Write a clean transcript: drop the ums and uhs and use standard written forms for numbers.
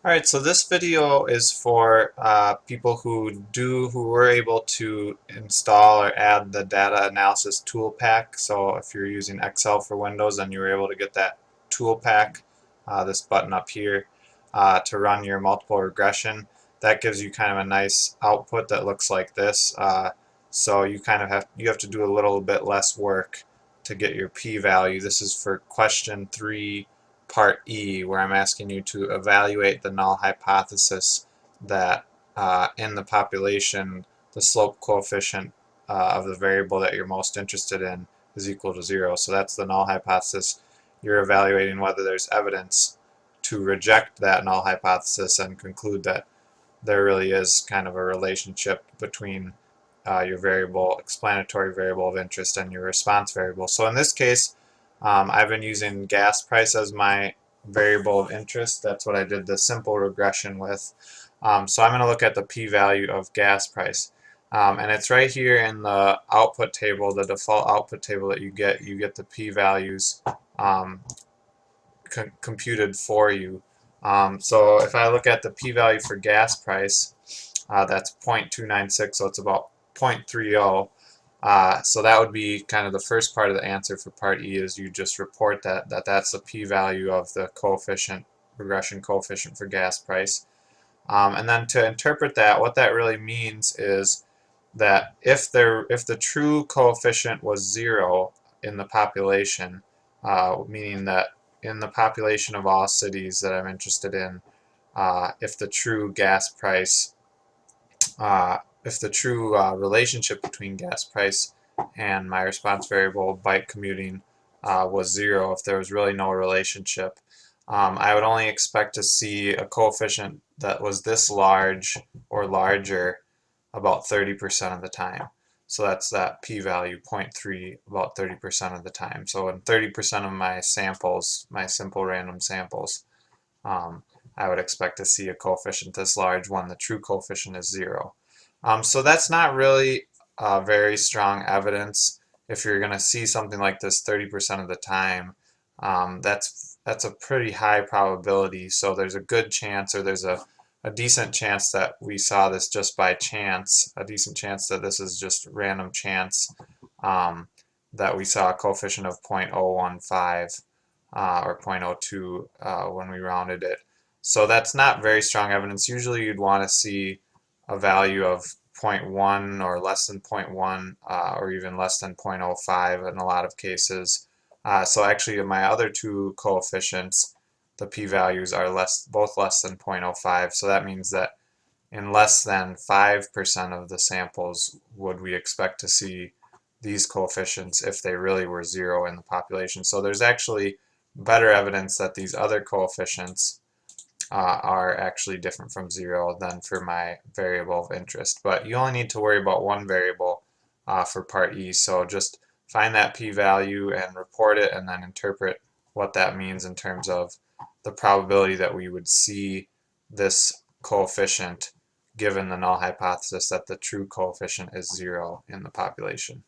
Alright, so this video is for people who were able to install or add the data analysis tool pack. So if you're using Excel for Windows and you were able to get that tool pack, this button up here, to run your multiple regression, that gives you kind of a nice output that looks like this. So you kind of have to do a little bit less work to get your p-value. This is for question 3. Part E, where I'm asking you to evaluate the null hypothesis that in the population the slope coefficient of the variable that you're most interested in is equal to 0. So that's the null hypothesis. You're evaluating whether there's evidence to reject that null hypothesis and conclude that there really is kind of a relationship between your variable, explanatory variable of interest, and your response variable. So in this case, I've been using gas price as my variable of interest. That's what I did the simple regression with. So I'm going to look at the p-value of gas price. And it's right here in the output table, the default output table that you get. You get the p-values computed for you. So if I look at the p-value for gas price, that's 0.296, so it's about 0.30. So that would be kind of the first part of the answer for part E, is you just report that's the p-value of the coefficient, regression coefficient for gas price. And then to interpret that, what that really means is that if the true coefficient was 0 in the population, meaning that in the population of all cities that I'm interested in, if the true gas price if the true relationship between gas price and my response variable bike commuting was 0, if there was really no relationship, I would only expect to see a coefficient that was this large or larger about 30% of the time. So that's that p-value, 0.3, about 30% of the time. So in 30% of my samples, my simple random samples, I would expect to see a coefficient this large when the true coefficient is 0. So that's not really very strong evidence. If you're going to see something like this 30% of the time, that's a pretty high probability. So there's a good chance, or there's a decent chance that we saw this just by chance, a decent chance that this is just random chance, that we saw a coefficient of 0.015 or 0.02 when we rounded it. So that's not very strong evidence. Usually you'd want to see a value of 0.1 or less than 0.1 or even less than 0.05 in a lot of cases. So actually my other two coefficients, the p-values are both less than 0.05. So that means that in less than 5% of the samples would we expect to see these coefficients if they really were 0 in the population. So there's actually better evidence that these other coefficients are actually different from 0 than for my variable of interest. But you only need to worry about one variable for part E, so just find that p-value and report it, and then interpret what that means in terms of the probability that we would see this coefficient given the null hypothesis that the true coefficient is 0 in the population.